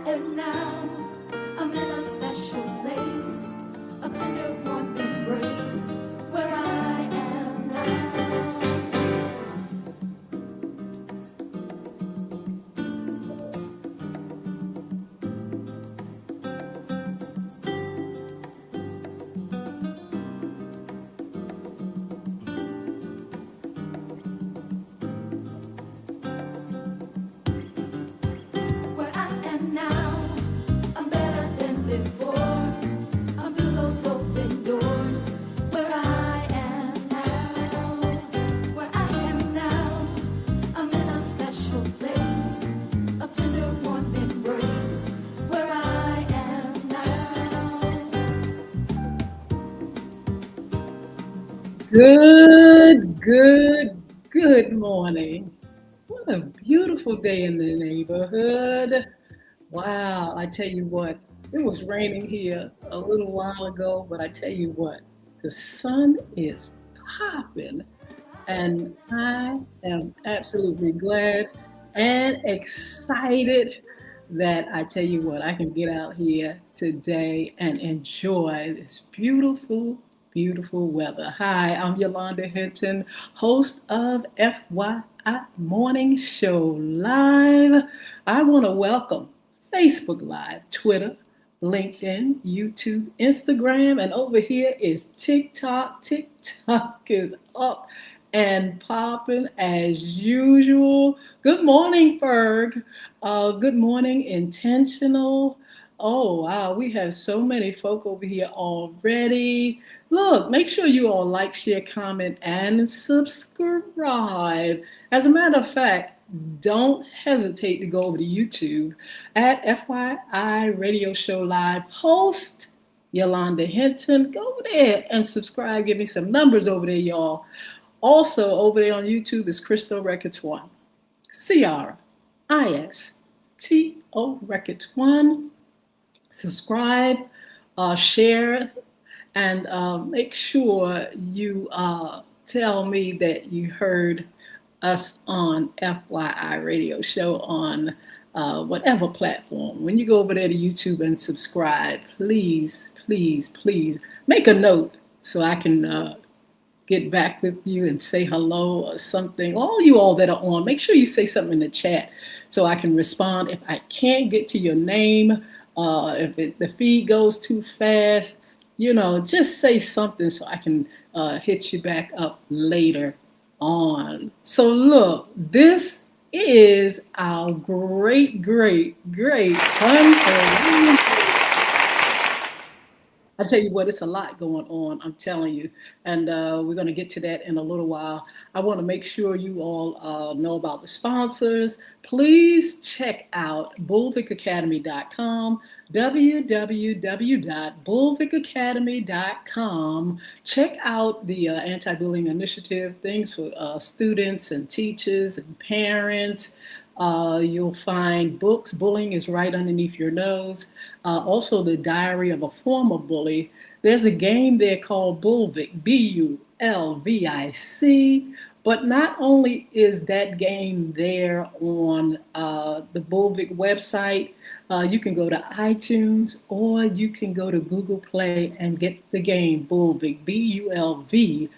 am now, I'm in a special place of tender warm embrace where I am now. Where I am now, I'm better than before. I'm through those open doors. Where I am now, where I am now, I'm in a special place of tender warm embrace. Where I am now. Good morning. What a beautiful day in the neighborhood. Wow, I tell you what, it was raining here a little while ago, but I tell you what, the sun is popping, and I am absolutely glad and excited that I tell you what, I can get out here today and enjoy this beautiful weather. Hi, I'm Yolanda Hinton, host of FYI Morning Show Live. I want to welcome Facebook Live, Twitter, LinkedIn, YouTube, Instagram, and over here is TikTok. TikTok is up and popping as usual. Good morning, Ferg. Good morning, Intentional. Oh, wow, we have so many folk over here already. Look, make sure you all like, share, comment, and subscribe. As a matter of fact, don't hesitate to go over to YouTube at FYI Radio Show Live. Host Yolanda Hinton. Go over there and subscribe. Give me some numbers over there, y'all. Also, over there on YouTube is Crystal Records One. CRISTO Records One. Subscribe, share, and make sure you tell me that you heard us on FYI Radio Show on whatever platform. When you go over there to YouTube and subscribe, please make a note so I can get back with you and say hello or something. All you all that are on, make sure you say something in the chat so I can respond. If I can't get to your name, if the feed goes too fast, just say something so I can hit you back up later on. So look, this is our great fun. I tell you what, it's a lot going on, I'm telling you. And we're going to get to that in a little while. I want to make sure you all know about the sponsors. Please check out bullvicacademy.com, www.bullvicacademy.com. Check out the anti-bullying initiative, things for students and teachers and parents. You'll find books. Bullying is right underneath your nose. Also, the Diary of a Former Bully. There's a game there called Bulvic, Bulvic. But not only is that game there on the Bulvic website, you can go to iTunes or you can go to Google Play and get the game Bulvic, Bulvic.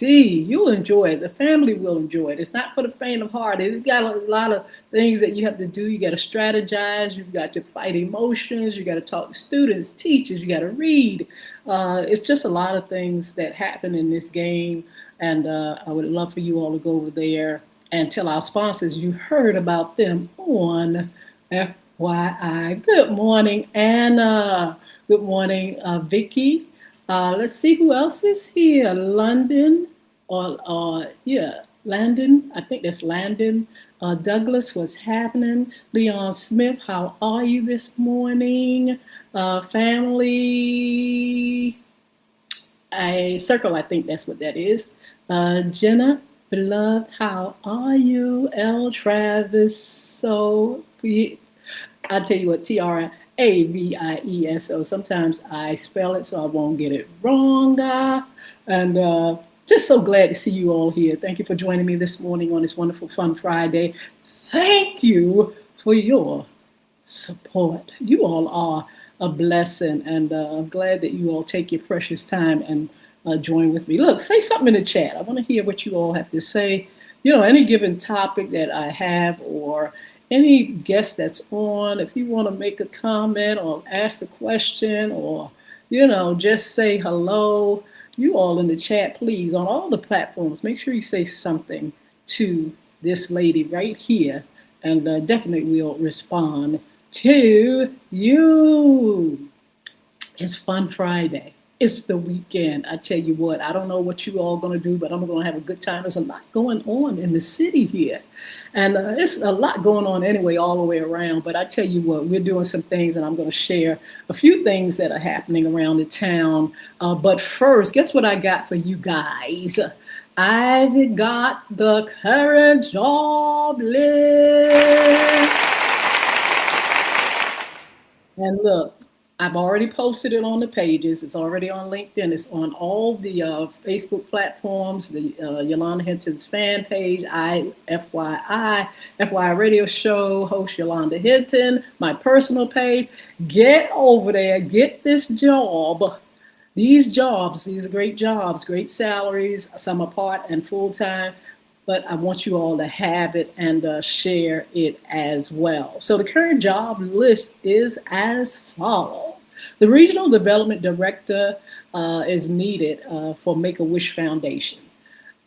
You'll enjoy it. The family will enjoy it. It's not for the faint of heart. It's got a lot of things that you have to do. You got to strategize. You've got to fight emotions. You got to talk to students, teachers. You got to read. It's just a lot of things that happen in this game. And I would love for you all to go over there and tell our sponsors you heard about them on FYI. Good morning, Anna. Good morning, Vicky. Let's see who else is here. London, Landon. I think that's Landon. Douglas, what's happening? Leon Smith, how are you this morning? Family, circle, I think that's what that is. Jenna, beloved, how are you? L. Travis, so I tell you what, Travieso. Sometimes I spell it so I won't get it wrong. And just so glad to see you all here. Thank you for joining me this morning on this wonderful Fun Friday. Thank you for your support. You all are a blessing, and I'm glad that you all take your precious time and join with me. Look, say something in the chat. I want to hear what you all have to say. You know, any given topic that I have, or any guest that's on, if you want to make a comment or ask a question, or, you know, just say hello, you all in the chat, please, on all the platforms, make sure you say something to this lady right here, and definitely we'll respond to you. It's Fun Friday. It's the weekend. I tell you what, I don't know what you all going to do, but I'm going to have a good time. There's a lot going on in the city here. And it's a lot going on anyway, all the way around. But I tell you what, we're doing some things, and I'm going to share a few things that are happening around the town. But first, guess what I got for you guys? I've got the current job list. And look, I've already posted it on the pages. It's already on LinkedIn. It's on all the Facebook platforms, the Yolanda Hinton's fan page, FYI Radio Show, host Yolanda Hinton, my personal page. Get over there, get this job. These jobs, these great jobs, great salaries, some are part and full-time, but I want you all to have it and share it as well. So the current job list is as follows. The Regional Development Director is needed for Make-A-Wish Foundation.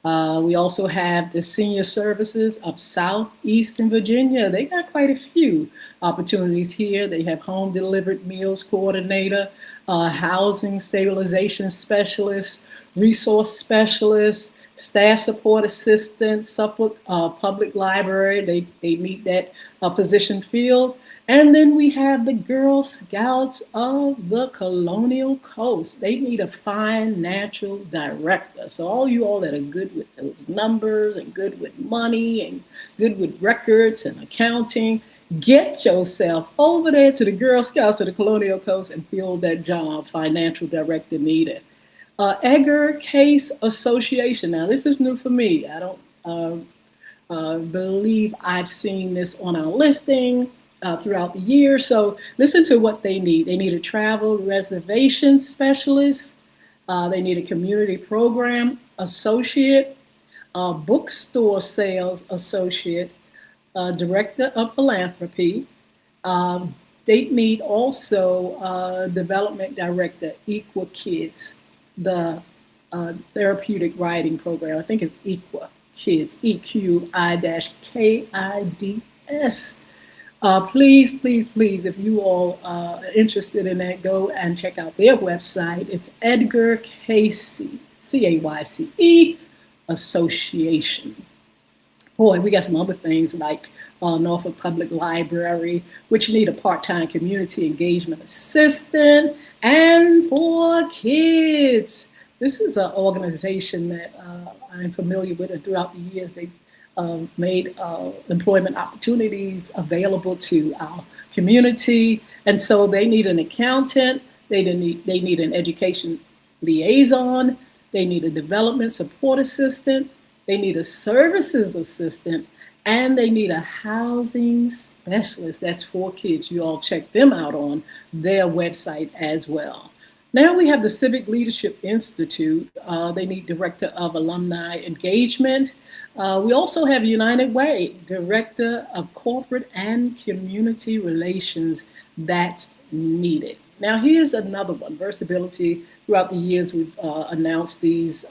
We also have the Senior Services of Southeastern Virginia. They got quite a few opportunities here. They have Home Delivered Meals Coordinator, Housing Stabilization Specialist, Resource Specialist, Staff Support Assistant, Suffolk Public Library. They need that position filled. And then we have the Girl Scouts of the Colonial Coast. They need a financial director. So all you all that are good with those numbers and good with money and good with records and accounting, get yourself over there to the Girl Scouts of the Colonial Coast and fill that job, financial director needed. Edgar Case Association. Now, this is new for me. I don't believe I've seen this on our listing throughout the year. So listen to what they need. They need a travel reservation specialist. They need a community program associate, bookstore sales associate, director of philanthropy. They need also development director, Equa Kids, the therapeutic writing program. I think it's Equa Kids, EQI-KIDS. Please, please, please, if you all are interested in that, go and check out their website. It's Edgar Cayce, C-A-Y-C-E, Association. Boy, we got some other things like Norfolk Public Library, which need a part-time community engagement assistant, and for kids. This is an organization that I'm familiar with, and throughout the years, they've made employment opportunities available to our community. And so they need an accountant, they need an education liaison, they need a development support assistant, they need a services assistant, and they need a housing specialist. That's for kids. You all check them out on their website as well. Now we have the Civic Leadership Institute. They need Director of Alumni Engagement. We also have United Way, Director of Corporate and Community Relations. That's needed. Now here's another one, Versability. Throughout the years, we've announced these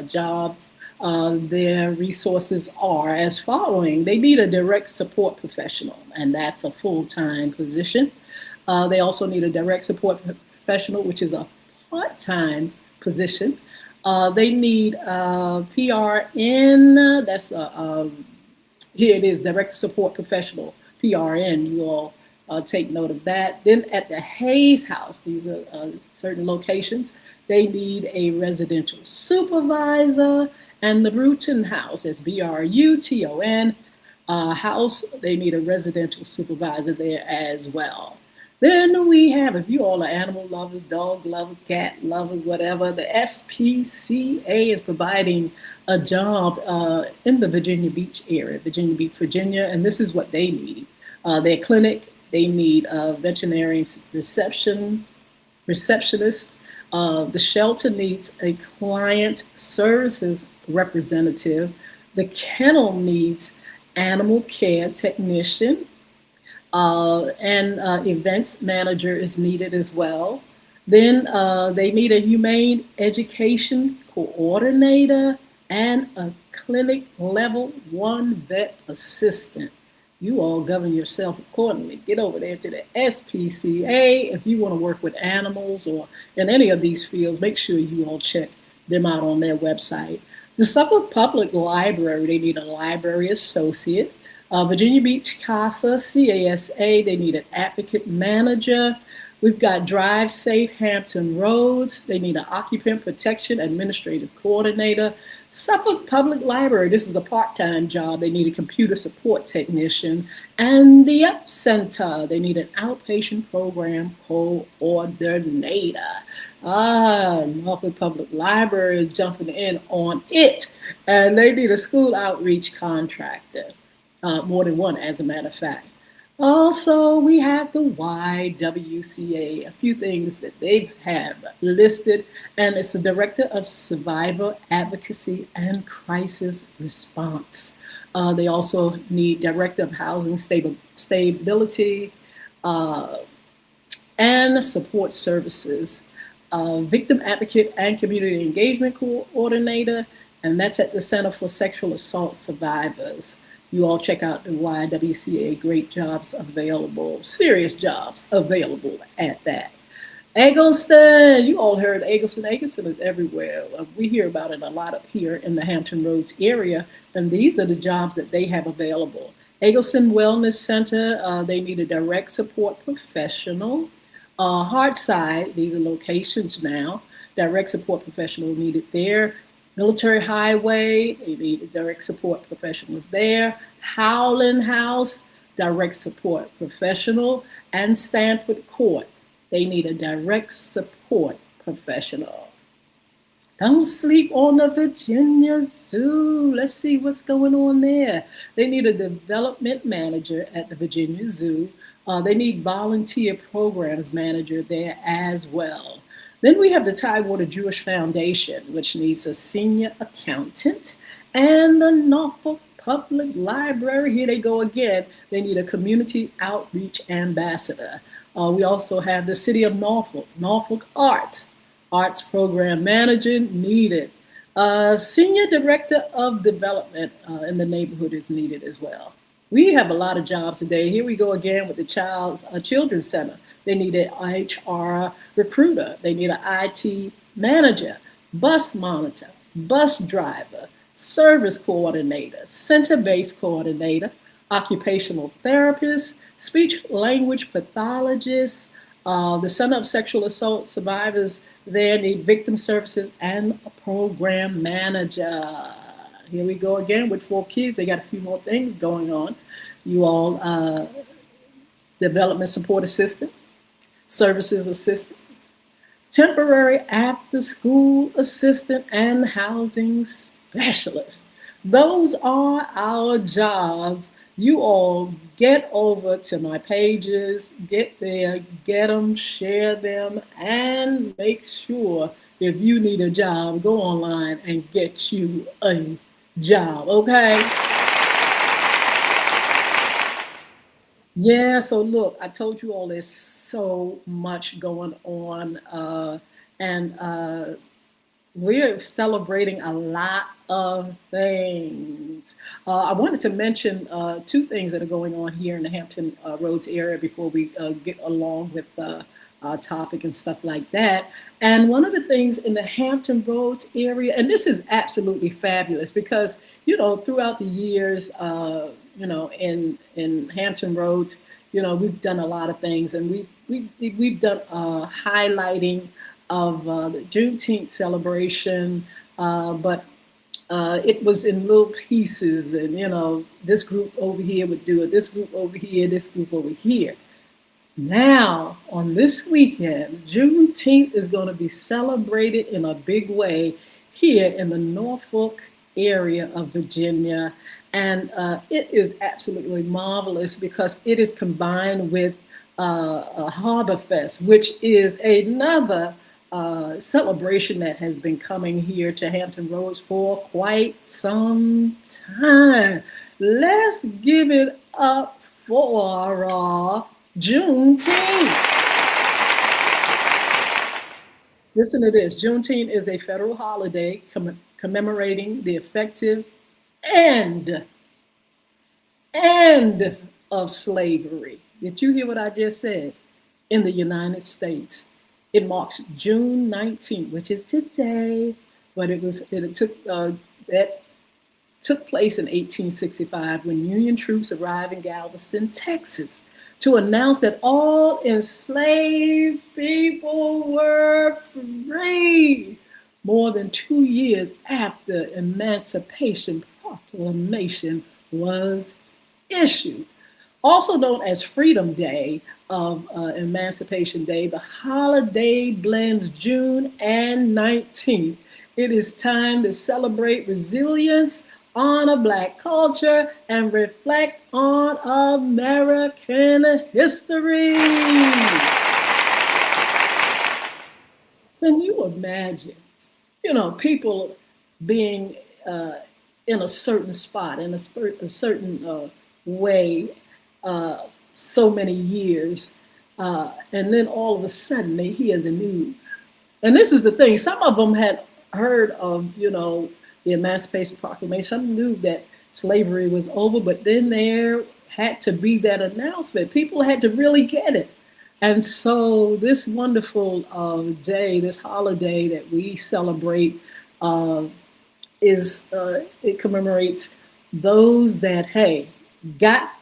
jobs. Their resources are as following. They need a direct support professional, and that's a full-time position. They also need a direct support professional, which is a part-time position. They need PRN, that's here it is, direct support professional, PRN. You all take note of that. Then at the Hayes House, these are certain locations, they need a residential supervisor. And the Bruton House, that's B-R-U-T-O-N, house, they need a residential supervisor there as well. Then we have, if you all are animal lovers, dog lovers, cat lovers, whatever, the SPCA is providing a job in the Virginia Beach area, Virginia Beach, Virginia, and this is what they need. Their clinic, They need veterinary receptionist. The shelter needs a client services representative. The kennel needs animal care technician, and events manager is needed as well. Then they need a humane education coordinator and a clinic level one vet assistant. You all govern yourself accordingly. Get over there to the SPCA. If you want to work with animals or in any of these fields, make sure you all check them out on their website. The Suffolk Public Library, they need a library associate. Virginia Beach CASA, CASA, they need an advocate manager. We've got Drive Safe Hampton Roads. They need an occupant protection administrative coordinator. Suffolk Public Library, this is a part-time job. They need a computer support technician. And the Up Center, they need an outpatient program coordinator. Norfolk Public Library is jumping in on it. And they need a school outreach contractor. More than one, as a matter of fact. Also, we have the YWCA, a few things that they have listed, and it's the Director of Survivor Advocacy and Crisis Response. They also need Director of Housing Stability and Support Services, Victim Advocate and Community Engagement Coordinator, and that's at the Center for Sexual Assault Survivors. You all check out the YWCA, great jobs available, serious jobs available at that. Eggleston, you all heard Eggleston. Eggleston is everywhere. We hear about it a lot up here in the Hampton Roads area, and these are the jobs that they have available. Eggleston Wellness Center, they need a direct support professional. Hartside, these are locations now. Direct support professional needed there. Military Highway, they need a direct support professional there. Howland House, direct support professional. And Stanford Court, they need a direct support professional. Don't sleep on the Virginia Zoo. Let's see what's going on there. They need a development manager at the Virginia Zoo. They need volunteer programs manager there as well. Then we have the Tidewater Jewish Foundation, which needs a senior accountant, and the Norfolk Public Library. Here they go again. They need a community outreach ambassador. We also have the City of Norfolk Arts program manager needed. Senior director of development in the neighborhood is needed as well. We have a lot of jobs today. Here we go again with the Children's Center. They need an HR recruiter. They need an IT manager, bus monitor, bus driver, service coordinator, center-based coordinator, occupational therapist, speech language pathologist. The Center of Sexual Assault Survivors there need victim services and a program manager. Here we go again with 4 kids. They got a few more things going on. You all, development support assistant, services assistant, temporary after school assistant, and housing specialist. Those are our jobs. You all get over to my pages, get there, get them, share them, and make sure if you need a job, go online and get you a job, okay? Yeah, so look, I told you all there's so much going on, and we're celebrating a lot of things. I wanted to mention 2 things that are going on here in the Hampton Roads area before we get along with our topic and stuff like that. And one of the things in the Hampton Roads area, and this is absolutely fabulous because, you know, throughout the years, you know, in Hampton Roads, you know, we've done a lot of things, and we've done highlighting of the Juneteenth celebration, but it was in little pieces, and you know, this group over here would do it, this group over here, this group over here. Now, on this weekend, Juneteenth is going to be celebrated in a big way here in the Norfolk area of Virginia. And it is absolutely marvelous because it is combined with Harbor Fest, which is another celebration that has been coming here to Hampton Roads for quite some time. Let's give it up for Juneteenth. Listen to this. Juneteenth is a federal holiday commemorating the effective end, end of slavery. Did you hear what I just said? In the United States. It marks June 19th, which is today, but that took place in 1865 when Union troops arrived in Galveston, Texas, to announce that all enslaved people were free. More than 2 years after Emancipation Proclamation was issued. Also known as Freedom Day of Emancipation Day, the holiday blends June and 19th. It is time to celebrate resilience, honor Black culture, and reflect on American history. Can you imagine, people being in a certain spot, in a certain way, so many years, and then all of a sudden they hear the news. And this is the thing, some of them had heard of, the Emancipation Proclamation, some knew that slavery was over, but then there had to be that announcement. People had to really get it. And so this wonderful day, this holiday that we celebrate it commemorates those that, hey, got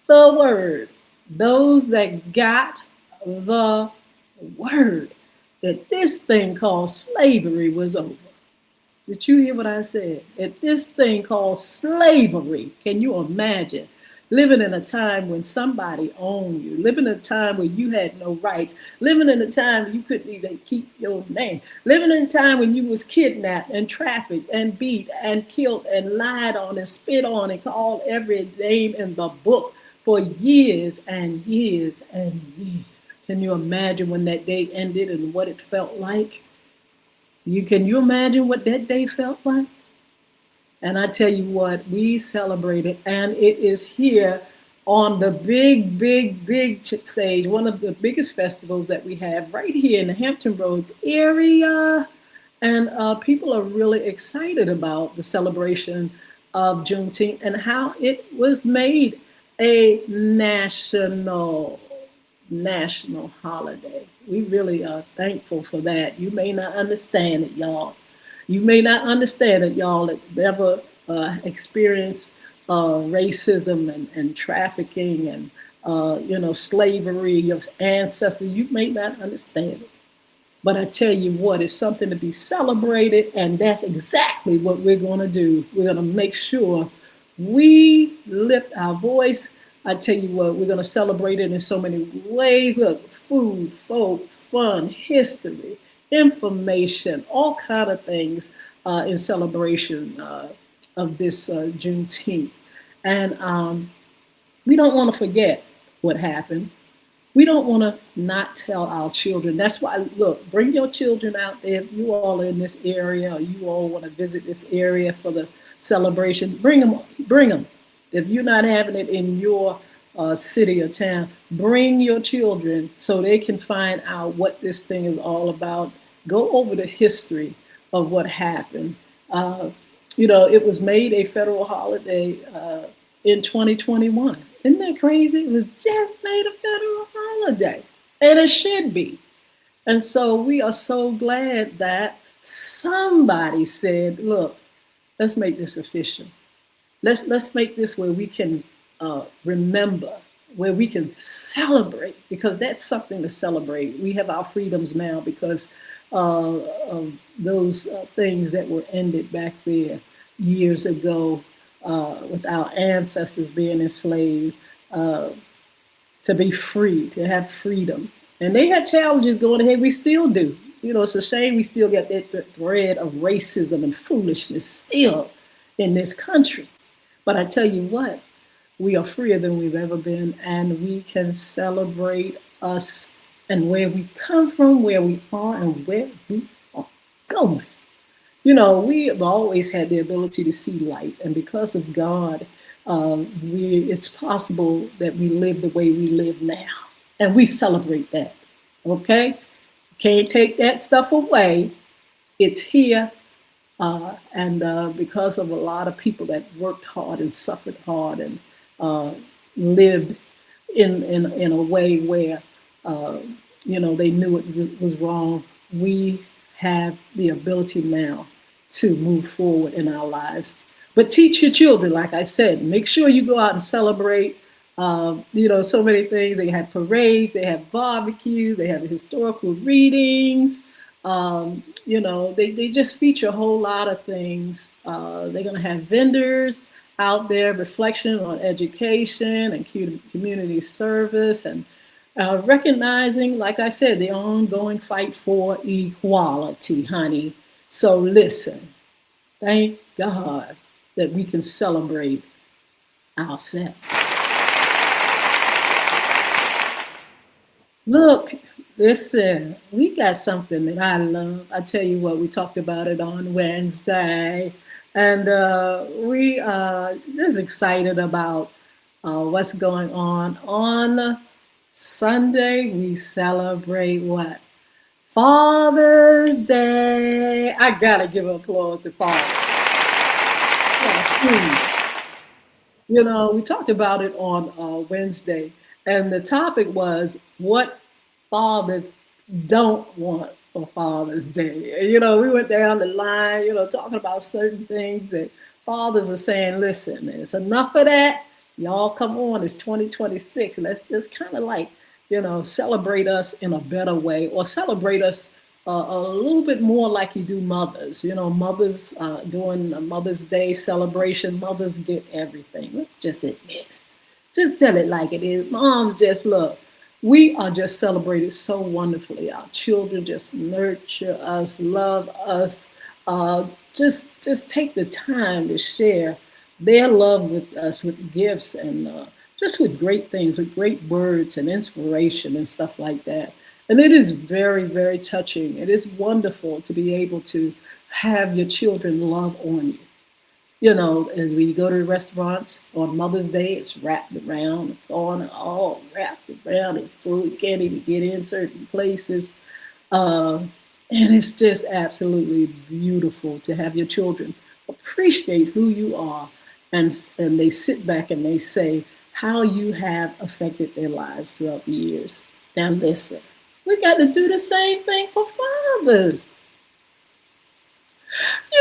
the word, those that got the word that this thing called slavery was over. Did you hear what I said? That this thing called slavery, can you imagine? Living in a time when somebody owned you, living in a time where you had no rights, living in a time when you couldn't even keep your name, living in a time when you was kidnapped and trafficked and beat and killed and lied on and spit on and called every name in the book for years and years and years. Can you imagine when that day ended and what it felt like? Can you imagine what that day felt like? And I tell you what, we celebrated, and it is here on the big stage, one of the biggest festivals that we have right here in the Hampton Roads area. And people are really excited about the celebration of Juneteenth and how it was made a national holiday. We really are thankful for that. You may not understand it, y'all. You may not understand it, y'all, that never experienced racism and trafficking and slavery, your ancestors. You may not understand it. But I tell you what, it's something to be celebrated, and that's exactly what we're going to do. We're going to make sure we lift our voice. I tell you what, we're going to celebrate it in so many ways. Look, food, folk, fun, history, information, all kind of things in celebration of this Juneteenth. And we don't want to forget what happened. We don't want to not tell our children. That's why, look, bring your children out there. If you all are in this area or you all want to visit this area for the celebration, bring them. If you're not having it in your city or town, bring your children so they can find out what this thing is all about. Go over the history of what happened. It was made a federal holiday in 2021. Isn't that crazy? It was just made a federal holiday, and it should be. And so we are so glad that somebody said, look, let's make this official. Let's make this where we can remember, where we can celebrate, because that's something to celebrate. We have our freedoms now because of those things that were ended back there years ago with our ancestors being enslaved, to be free, to have freedom. And they had challenges going ahead. We still do. It's a shame we still got that thread of racism and foolishness still in this country. But I tell you what, we are freer than we've ever been, and we can celebrate us and where we come from, where we are, and where we are going. We have always had the ability to see light, and because of God, it's possible that we live the way we live now, and we celebrate that. Okay, can't take that stuff away. It's here, and because of a lot of people that worked hard and suffered hard and uh, lived in a way where uh, they knew it was wrong, we have the ability now to move forward in our lives. But teach your children, like I said, make sure you go out and celebrate. So many things. They have parades, they have barbecues, they have historical readings. They just feature a whole lot of things. They're going to have vendors out there, reflection on education and community service, and recognizing, like I said, the ongoing fight for equality, honey. So listen, thank God that we can celebrate ourselves. Look, listen, we got something that I love. I tell you what, we talked about it on Wednesday, and we are just excited about what's going on. On Sunday, we celebrate what? Father's Day. I gotta give applause to Father. Yeah, we talked about it on Wednesday, and the topic was what fathers don't want for Father's Day. We went down the line, talking about certain things that fathers are saying, listen, it's enough of that. Y'all come on, it's 2026. Let's just kind of like, celebrate us in a better way, or celebrate us a little bit more like you do mothers. Mothers doing a Mother's Day celebration, mothers get everything. Let's just admit, just tell it like it is. Moms, just look. We are just celebrated so wonderfully. Our children just nurture us, love us, just take the time to share their love with us with gifts and just with great things, with great words and inspiration and stuff like that. And it is very, very touching. It is wonderful to be able to have your children love on you. And when you go to the restaurants on Mother's Day, it's wrapped around, it's on all wrapped around. It's full. You can't even get in certain places. And it's just absolutely beautiful to have your children appreciate who you are. And they sit back and they say how you have affected their lives throughout the years. Now listen, we got to do the same thing for fathers.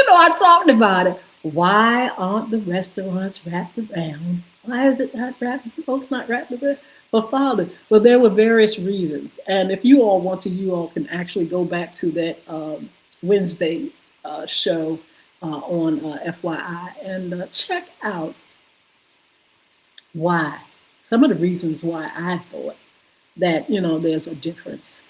I talked about it. Why aren't the restaurants wrapped around? Why is it not wrapped? Folks not wrapped around for father? Well, there were various reasons. And if you all want to, you all can actually go back to that Wednesday show on FYI and check out why. Some of the reasons why I thought that, there's a difference.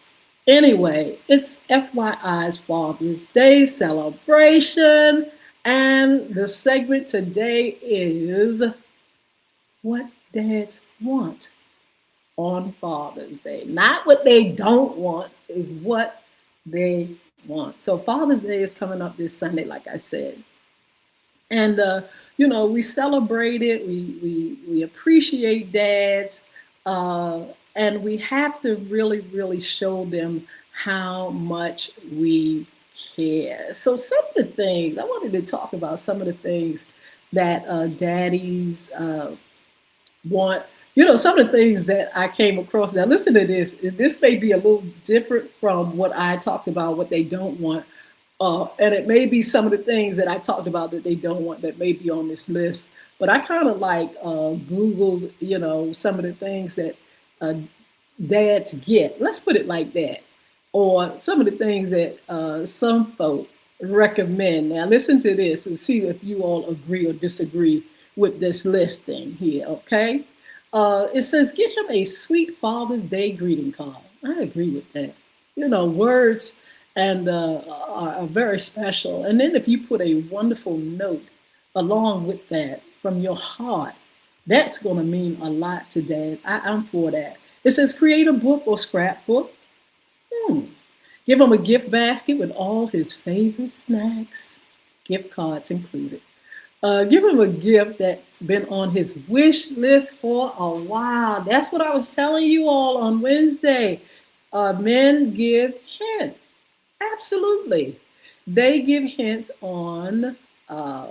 Anyway, it's FYI's Father's Day celebration. And the segment today is what dads want on Father's Day. Not what they don't want, is what they want. So Father's Day is coming up this Sunday, like I said. And, we celebrate it. We appreciate dads. And we have to really, really show them how much we care. So some of the things, I wanted to talk about some of the things that daddies want. Some of the things that I came across. Now listen to this. This may be a little different from what I talked about, what they don't want. And it may be some of the things that I talked about that they don't want that may be on this list. But I kind of like Googled, some of the things that dads get. Let's put it like that. Or some of the things that some folk recommend. Now listen to this and see if you all agree or disagree with this listing here, okay? It says, get him a sweet Father's Day greeting card. I agree with that. Words and are very special. And then if you put a wonderful note along with that from your heart, that's going to mean a lot to Dad. I'm for that. It says create a book or scrapbook. Hmm. Give him a gift basket with all his favorite snacks, gift cards included. Give him a gift that's been on his wish list for a while. That's what I was telling you all on Wednesday. Men give hints. Absolutely. They give hints on uh,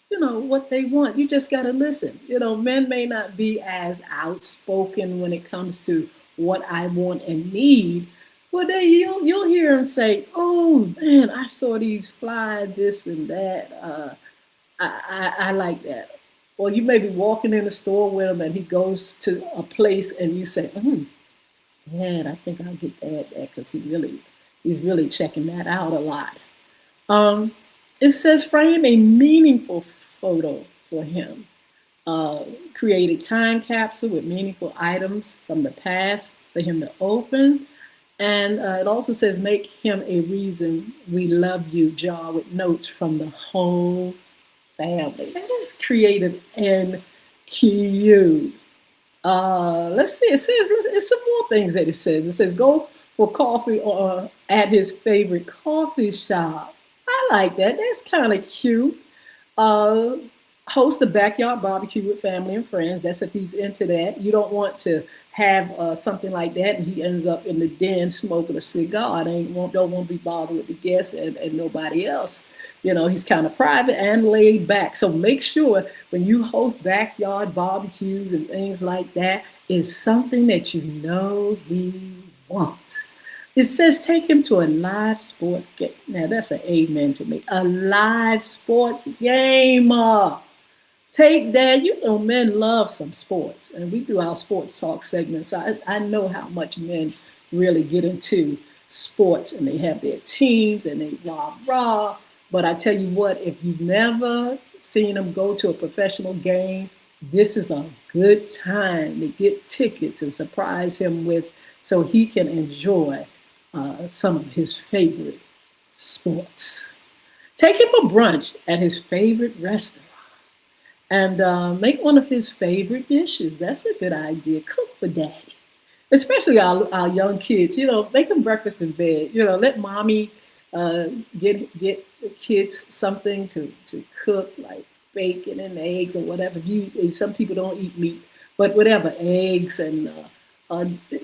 what they want. You just got to listen. Men may not be as outspoken when it comes to what I want and need, but you'll hear them say, oh man, I saw these fly this and that. I like that. Or you may be walking in the store with him and he goes to a place and you say, Dad, I think I'll get Dad that because he's really checking that out a lot. Um, it says frame a meaningful photo for him. Uh, Create a time capsule with meaningful items from the past for him to open. And it also says make him a reason we love you jar with notes from the whole family. That is creative and cute. Let's see. It says it's some more things that it says. It says go for coffee or at his favorite coffee shop. I like that. That's kind of cute. Uh, Host a backyard barbecue with family and friends. That's if he's into that. You don't want to have something like that and he ends up in the den smoking a cigar. Don't want to be bothered with the guests and nobody else. He's kind of private and laid back. So make sure when you host backyard barbecues and things like that, it's something that he wants. It says take him to a live sport game. Now that's an amen to me. A live sports game. Take that. Men love some sports, and we do our sports talk segments. I know how much men really get into sports, and they have their teams, and they rah rah. But I tell you what, if you've never seen them go to a professional game, this is a good time to get tickets and surprise him with, so he can enjoy some of his favorite sports. Take him a brunch at his favorite restaurant and make one of his favorite dishes. That's a good idea. Cook for daddy, especially our young kids. Make them breakfast in bed. Let mommy get the kids something to cook, like bacon and eggs or whatever. Some people don't eat meat, but whatever, eggs and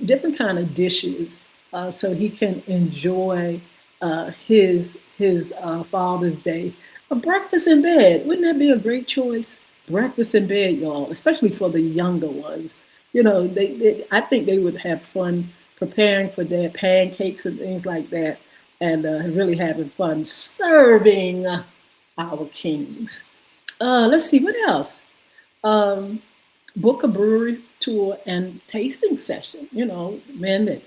different kind of dishes, so he can enjoy his Father's Day. A breakfast in bed, wouldn't that be a great choice? Breakfast in bed, y'all, especially for the younger ones. I think they would have fun preparing for their pancakes and things like that, and really having fun serving our kings. Let's see, what else? Book a brewery tour and tasting session. Men that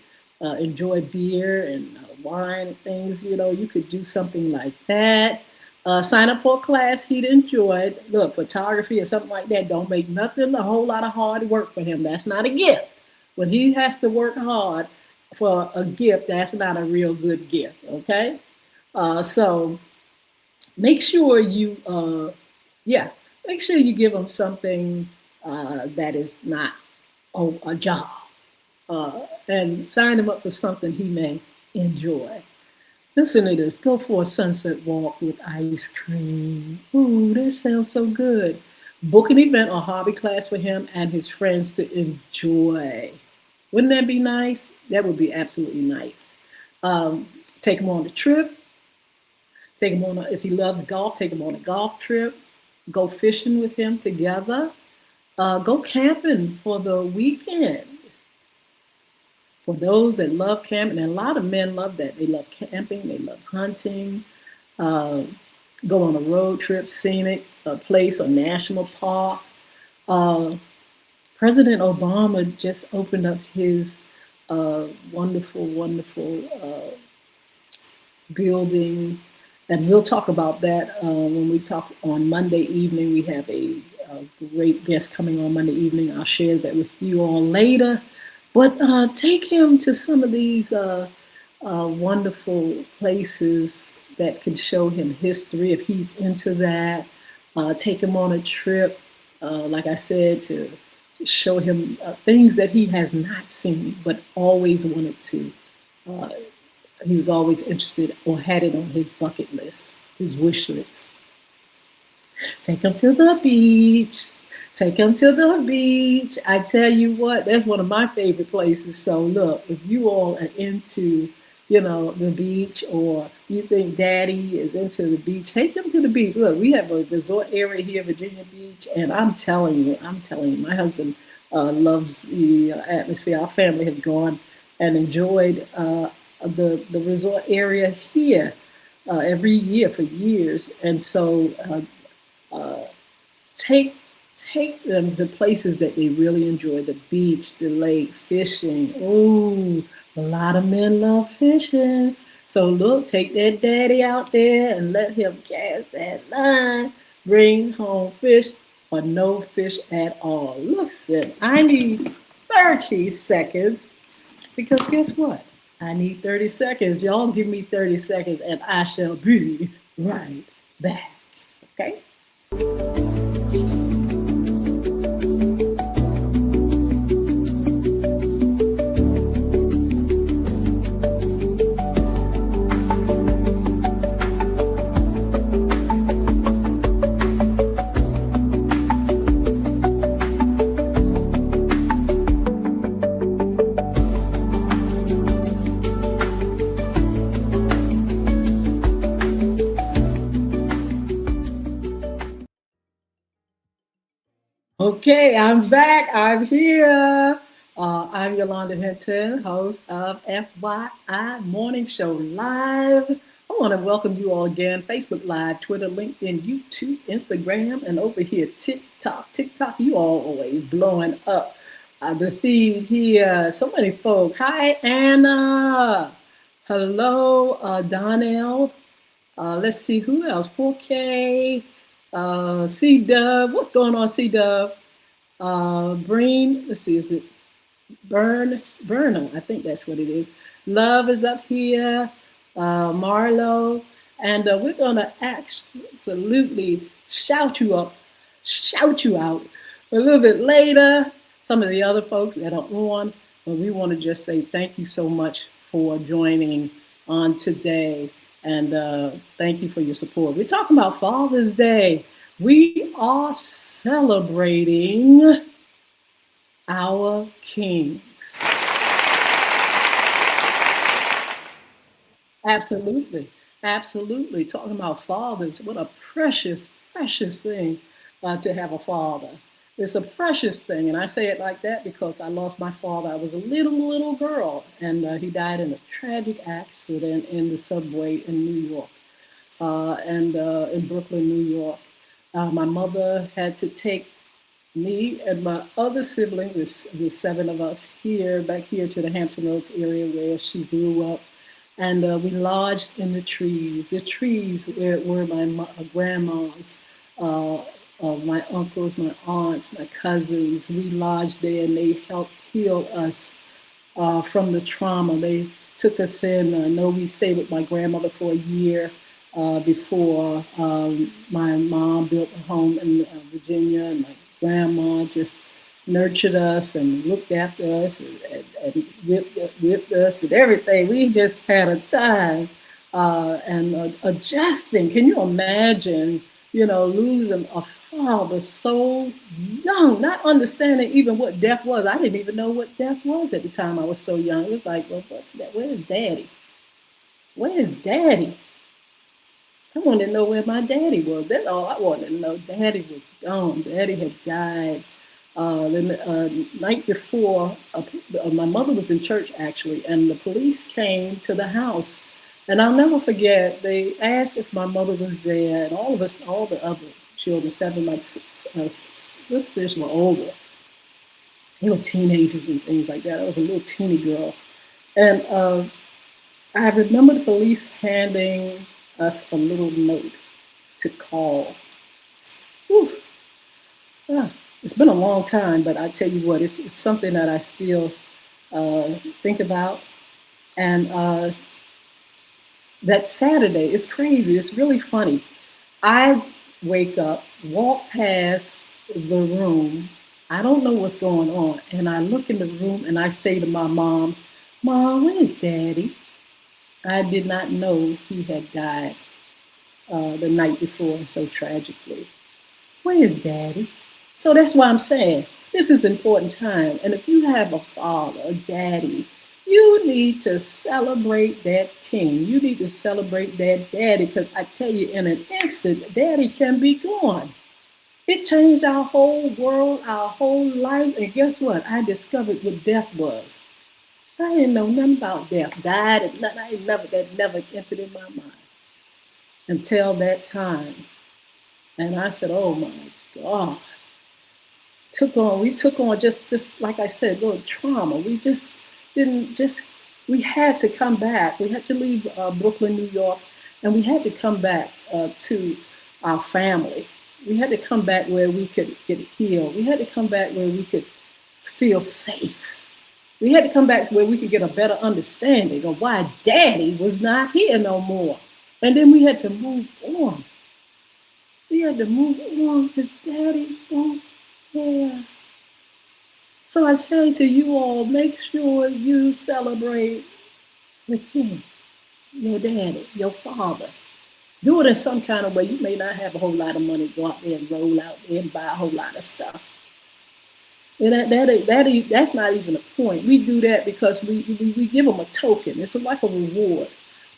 enjoy beer and wine and things, you could do something like that. Sign up for a class he'd enjoy. Look, photography or something like that don't make nothing a whole lot of hard work for him. That's not a gift. When he has to work hard for a gift, that's not a real good gift, okay? So make sure make sure you give him something that is not a job, and sign him up for something he may enjoy. Listen to this. Go for a sunset walk with ice cream. Ooh, that sounds so good. Book an event or hobby class for him and his friends to enjoy. Wouldn't that be nice? That would be absolutely nice. Take him on a trip. Take him if he loves golf, take him on a golf trip. Go fishing with him together. Go camping for the weekend. For those that love camping, and a lot of men love that. They love camping, they love hunting, go on a road trip, scenic place or national park. President Obama just opened up his wonderful, wonderful building, and we'll talk about that when we talk on Monday evening. We have a great guest coming on Monday evening. I'll share that with you all later. But take him to some of these wonderful places that can show him history if he's into that. take him on a trip, like I said, to show him things that he has not seen but always wanted to. Uh, he was always interested or had it on his bucket list, his wish list. Take him to the beach. Take him to the beach. I tell you what, that's one of my favorite places. So look, if you all are into, the beach, or you think daddy is into the beach, take them to the beach. Look, we have a resort area here, Virginia Beach, and I'm telling you, my husband loves the atmosphere. Our family have gone and enjoyed the resort area here every year for years. And so uh, take take them to places that they really enjoy: the beach, the lake, fishing. Ooh, a lot of men love fishing. So look, take that daddy out there and let him cast that line, bring home fish or no fish at all. Listen, I need 30 seconds, because guess what? I need 30 seconds. Y'all give me 30 seconds and I shall be right back. Okay? Okay, I'm back. I'm here. I'm Yolanda Hinton, host of FYI Morning Show Live. I want to welcome you all again. Facebook Live, Twitter, LinkedIn, YouTube, Instagram, and over here, TikTok. TikTok, you all always blowing up the feed here. So many folk. Hi, Anna. Hello, Donnell. Let's see who else. 4K. C Dub. What's going on, C Dub? Breen, let's see, is it Burnham? I think that's what it is. Love is up here. Marlo. And we're going to absolutely shout you out a little bit later. Some of the other folks that are on, but we want to just say thank you so much for joining on today. And thank you for your support. We're talking about Father's Day. We are celebrating our kings. Absolutely. Absolutely. Talking about fathers, what a precious, precious thing to have a father. It's a precious thing. And I say it like that because I lost my father. I was a little girl, and he died in a tragic accident in the subway in New York, and in Brooklyn, New York. My mother had to take me and my other siblings, there's seven of us here, back here to the Hampton Roads area where she grew up. And we lodged in the trees where were my grandmas, my uncles, my aunts, my cousins. We lodged there, and they helped heal us from the trauma. They took us in. I know we stayed with my grandmother for a year before my mom built a home in Virginia, and my grandma just nurtured us and looked after us, and whipped us and everything. We just had a time and adjusting. Can you imagine, losing a father so young, not understanding even what death was? I didn't even know what death was at the time. I was so young. It was like, well, what's that? Where's daddy? Where's daddy? I wanted to know where my daddy was. That's all I wanted to know. Daddy was gone. Daddy had died. The night before, my mother was in church actually, and the police came to the house. And I'll never forget, they asked if my mother was there, and all of us, all the other children, seven, like sisters were older. They were teenagers and things like that. I was a little teeny girl. And I remember the police handing us a little note to call. Whew. Ah, it's been a long time, but I tell you what, it's something that I still think about. And that Saturday, it's crazy. It's really funny. I wake up walk past the room. I don't know what's going on. And I look in the room and I say to my mom, Mom, where's Daddy? I did not know he had died the night before so tragically. Where's Daddy? So that's why I'm saying this is an important time. And if you have a father, a daddy, you need to celebrate that king. You need to celebrate that daddy because I tell you, in an instant, daddy can be gone. It changed our whole world, our whole life. And guess what? I discovered what death was. I didn't know nothing about death. Died, and nothing. That never entered in my mind until that time. And I said, oh my God. We took on just like I said, little trauma. We just didn't just we had to come back. We had to leave Brooklyn, New York, and we had to come back to our family. We had to come back where we could get healed. We had to come back where we could feel safe. We had to come back where we could get a better understanding of why Daddy was not here no more. And then we had to move on. We had to move on because Daddy won't care. So I say to you all, make sure you celebrate the King, your daddy, your father. Do it in some kind of way. You may not have a whole lot of money to go out there and roll out there and buy a whole lot of stuff. And that's not even a point. We do that because we give them a token. It's like a reward.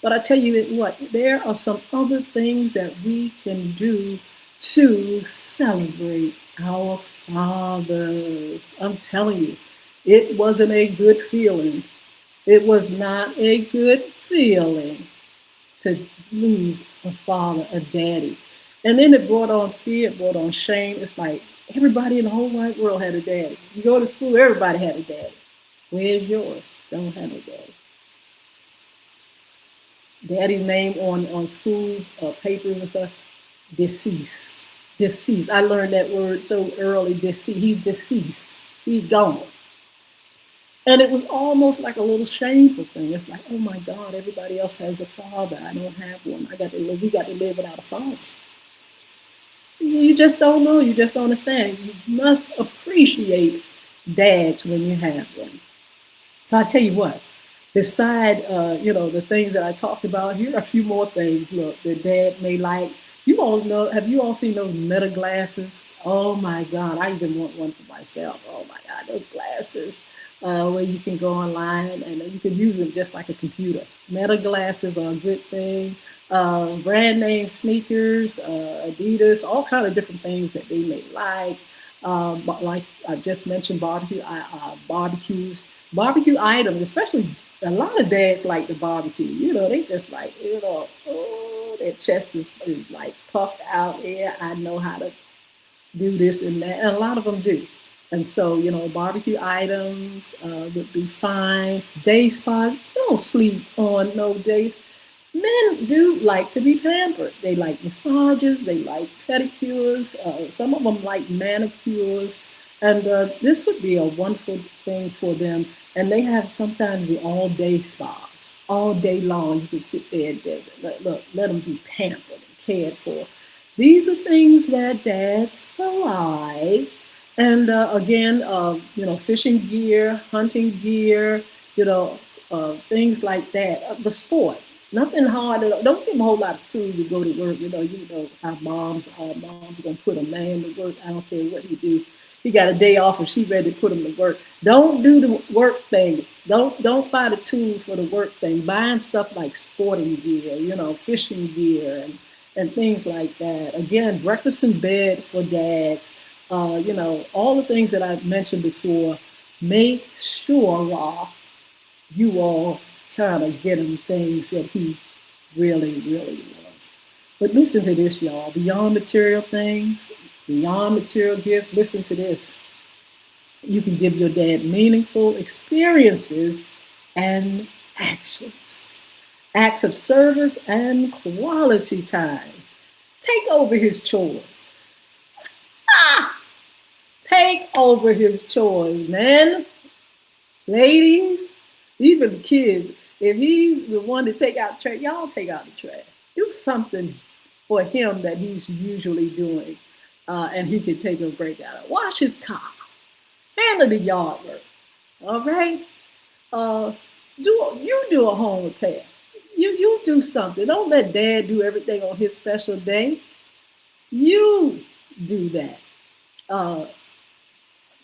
But I tell you that what, there are some other things that we can do to celebrate our fathers. I'm telling you, it wasn't a good feeling. It was not a good feeling to lose a father, a daddy. And then it brought on fear, it brought on shame. It's like everybody in the whole wide world had a daddy. You go to school, everybody had a daddy. Where's yours? Don't have a daddy. Daddy's name on school papers and stuff, deceased. Deceased. I learned that word so early, deceased. He's deceased. He's gone. And it was almost like a little shameful thing. It's like, oh my God, everybody else has a father. I don't have one. We got to live without a father. You just don't know. You just don't understand. You must appreciate dads when you have one. So I tell you what, beside the things that I talked about, here are a few more things. Look, that dad may like. You all know. Have you all seen those meta glasses? Oh my God, I even want one for myself. Oh my God, those glasses where you can go online and you can use them just like a computer. Meta glasses are a good thing. Brand name sneakers, Adidas, all kind of different things that they may like. But like I just mentioned, barbecues, barbecue items, especially a lot of dads like the barbecue. They just like, oh, their chest is like puffed out here. I know how to do this and that. And a lot of them do. And so, barbecue items would be fine. Day spas, don't sleep on no days. Men do like to be pampered. They like massages, they like pedicures, some of them like manicures. And this would be a wonderful thing for them. And they have sometimes the all-day spas. All day long, you can sit there and just, let them be pampered and cared for. These are things that dads like. And again, fishing gear, hunting gear, things like that. The sport. Nothing hard. Don't give them a whole lot of tools to go to work. How moms are. Moms are going to put a man to work. I don't care what he do. He got a day off and she ready to put him to work. Don't do the work thing. Don't buy the tools for the work thing. Buy him stuff like sporting gear, fishing gear and things like that. Again, breakfast in bed for dads. All the things that I've mentioned before. Make sure you all kind of get him things that he really, really wants. But listen to this, y'all. Beyond material things, beyond material gifts, listen to this. You can give your dad meaningful experiences and actions. Acts of service and quality time. Take over his chores. Take over his chores, man. Ladies, even the kids, if he's the one to take out the trash, y'all take out the trash. Do something for him that he's usually doing. and he can take a break out of it. Wash his car, handle the yard work. All right, uh, do a home repair. You do something. Don't let dad do everything on his special day. You do that. Uh,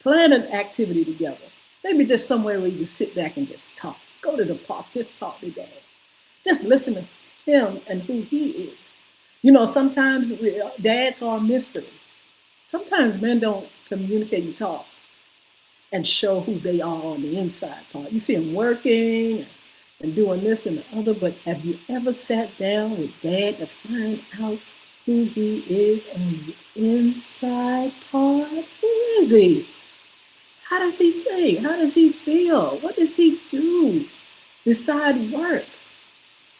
Plan an activity together. Maybe just somewhere where you can sit back and just talk. Go to the park, just talk to dad. Just listen to him and who he is. Sometimes dads are a mystery. Sometimes men don't communicate and talk and show who they are on the inside part. You see them working and doing this and the other, but have you ever sat down with dad to find out who he is on the inside part? Who is he? How does he think? How does he feel? What does he do beside work?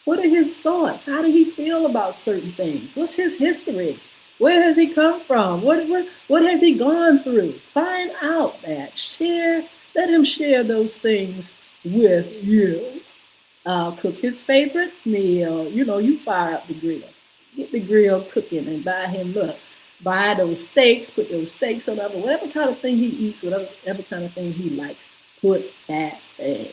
What are his thoughts? How did he feel about certain things? What's his history? Where has he come from? What has he gone through? Find out that. Share, let him share those things with you. Cook his favorite meal. You fire up the grill. Get the grill cooking and buy those steaks, put those steaks on the oven, whatever kind of thing he eats, whatever kind of thing he likes, put that thing.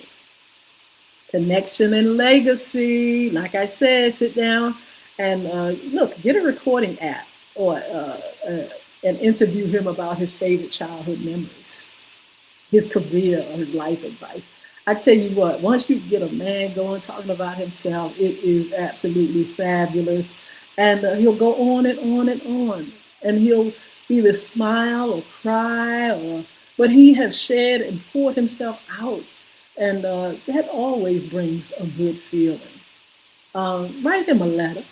Connection and legacy. Like I said, sit down and get a recording app or and interview him about his favorite childhood memories, his career or his life advice. I tell you what, once you get a man going talking about himself, it is absolutely fabulous. And he'll go on and on and on. And he'll either smile or cry, but he has shared and poured himself out. And that always brings a good feeling. Write him a letter.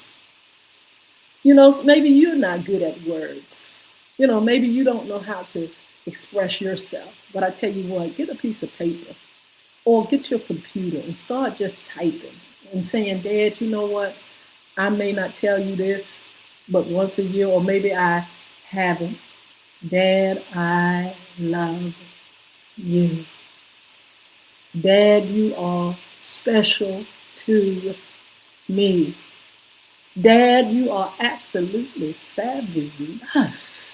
Maybe you're not good at words. Maybe you don't know how to express yourself. But I tell you what, get a piece of paper or get your computer and start just typing and saying, Dad, you know what? I may not tell you this, but once a year, or maybe I haven't. Dad, I love you. Dad, you are special to me. Dad, you are absolutely fabulous.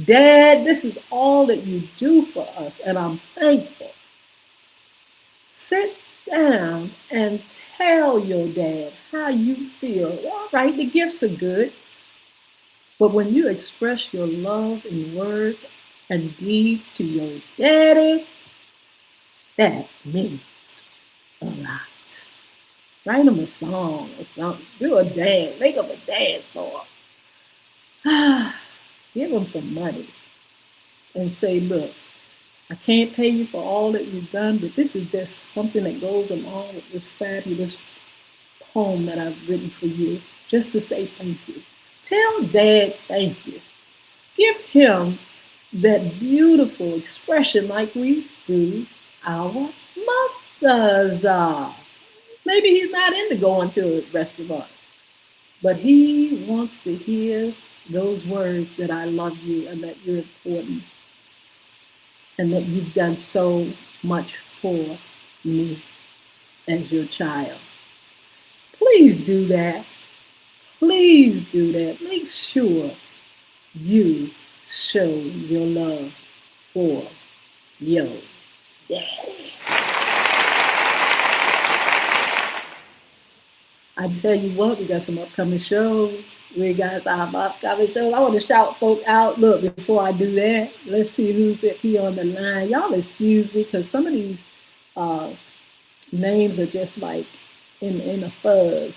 Dad, this is all that you do for us, and I'm thankful. Sit down and tell your dad how you feel. All right, the gifts are good. But when you express your love in words and deeds to your daddy, that means a lot. Write him a song or something. Do a dance. Make up a dance for him. Give him some money and say, look, I can't pay you for all that you've done, but this is just something that goes along with this fabulous poem that I've written for you, just to say thank you. Tell Dad thank you. Give him that beautiful expression like we do our mothers. Maybe he's not into going to a restaurant, but he wants to hear those words that I love you and that you're important and that you've done so much for me as your child. Please do that. Please do that. Make sure you show your love for your daddy. I tell you what, we got some upcoming shows. We got some upcoming shows. I want to shout folk out. Look, before I do that, let's see who's here on the line. Y'all excuse me, because some of these names are just like in a fuzz.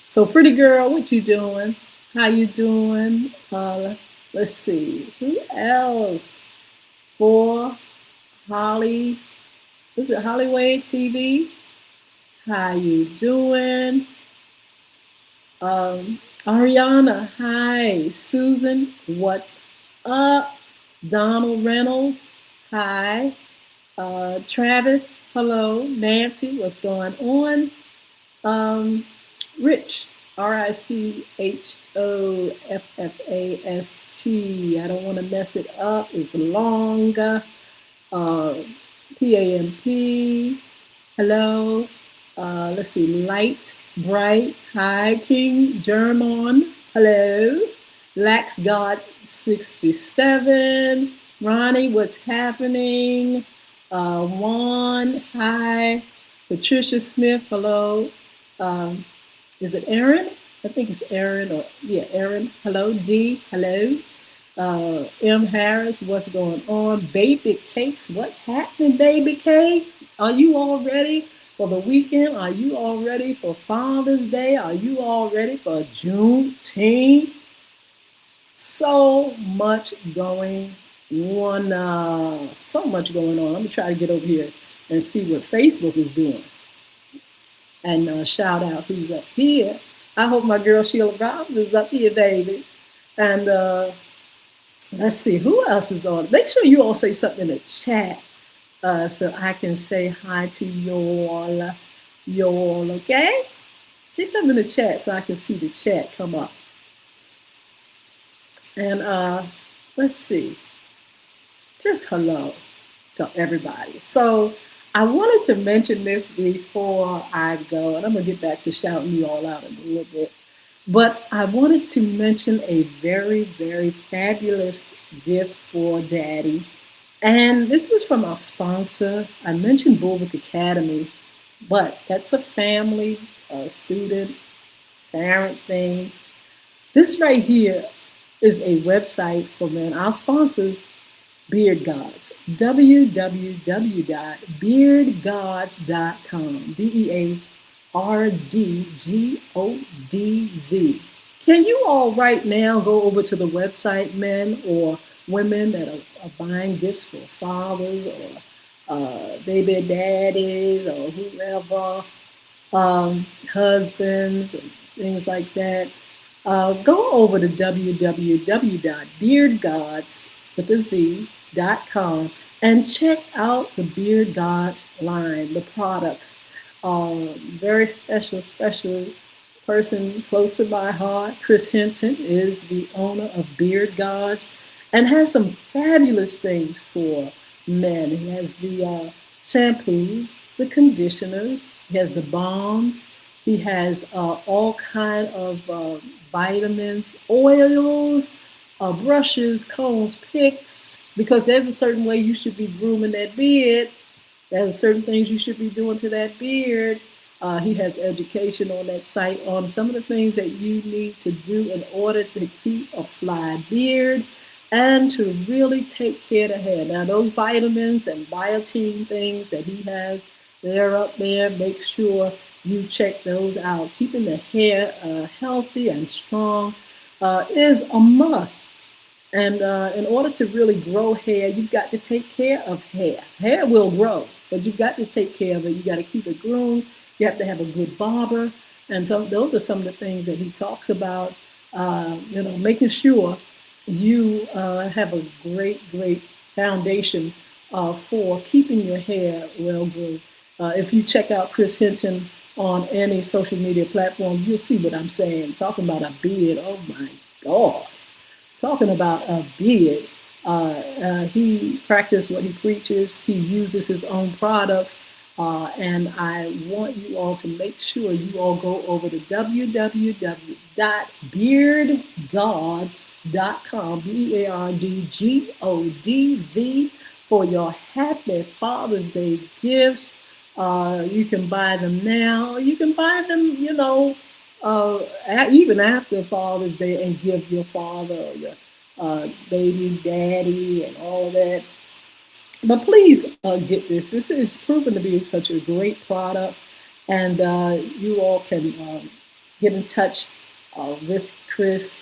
So, pretty girl, what you doing? How you doing? Let's see. Who else? For Holly. Is it Hollywood TV? How you doing? Ariana, hi. Susan, what's up? Donald Reynolds, hi. Travis, hello. Nancy, what's going on? Rich, Richoffast. I don't want to mess it up. It's long. PAMP, hello. Let's see, Light, Bright, hi. King German, hello. Lax God 67. Ronnie, what's happening? Juan, hi. Patricia Smith, hello. Um, is it Aaron? I think it's Aaron, or yeah, Aaron. Hello. G, hello. M. Harris, what's going on? Baby Cakes, what's happening, Baby Cakes? Are you all ready for the weekend? Are you all ready for Father's Day? Are you all ready for Juneteenth? So much going on. So much going on. Let me try to get over here and see what Facebook is doing. And shout out who's up here. I hope my girl Sheila Robbins is up here, baby. And let's see who else is on. Make sure you all say something in the chat so I can say hi to y'all. Y'all, okay? Say something in the chat so I can see the chat come up. And let's see. Just hello to everybody. So I wanted to mention this before I go, and I'm gonna get back to shouting you all out in a little bit. But I wanted to mention a very, very fabulous gift for Daddy. And this is from our sponsor. I mentioned Bulwark Academy, but that's a family, student, parent thing. This right here is a website for men. Our sponsor, Beard Gods, www.beardgods.com, BEARDGODZ. Can you all right now go over to the website, men or women that are buying gifts for fathers or baby daddies or whoever, husbands and things like that? Go over to www.beardgods.com and check out the Beard God line, the products. Very special person close to my heart. Chris Hinton is the owner of Beard Gods and has some fabulous things for men. He has the shampoos, the conditioners, he has the balms, he has all kind of vitamins, oils, brushes, combs, picks, because there's a certain way you should be grooming that beard. There's certain things you should be doing to that beard. He has education on that site on some of the things that you need to do in order to keep a fly beard and to really take care of the hair. Now, those vitamins and biotin things that he has, they're up there. Make sure you check those out. Keeping the hair healthy and strong is a must. And in order to really grow hair, you've got to take care of hair. Hair will grow, but you've got to take care of it. You got to keep it groomed. You have to have a good barber. And so those are some of the things that he talks about, making sure you have a great foundation for keeping your hair well groomed. If you check out Chris Hinton on any social media platform, you'll see what I'm saying. Talking about a beard, oh my God. Talking about a beard. He practices what he preaches. He uses his own products. And I want you all to make sure you all go over to www.beardgods.com, BEARDGODZ, for your happy Father's Day gifts. You can buy them now. You can buy them, even after Father's Day and give your father or your baby daddy and all that. But please get this. This is proven to be such a great product. And you all can get in touch with Chris